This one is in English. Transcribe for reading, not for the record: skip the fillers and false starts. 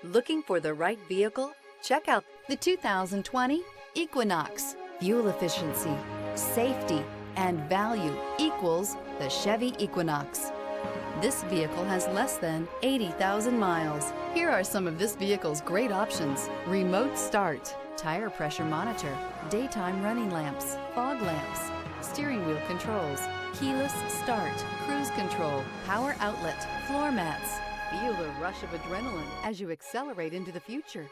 Looking for the right vehicle? Check out the 2020 Equinox. Fuel efficiency, safety, and value equals the Chevy Equinox. This vehicle has less than 80,000 miles. Here are some of this vehicle's great options: remote start, tire pressure monitor, daytime running lamps, fog lamps, steering wheel controls, keyless start, cruise control, power outlet, floor mats. Feel the rush of adrenaline as you accelerate into the future.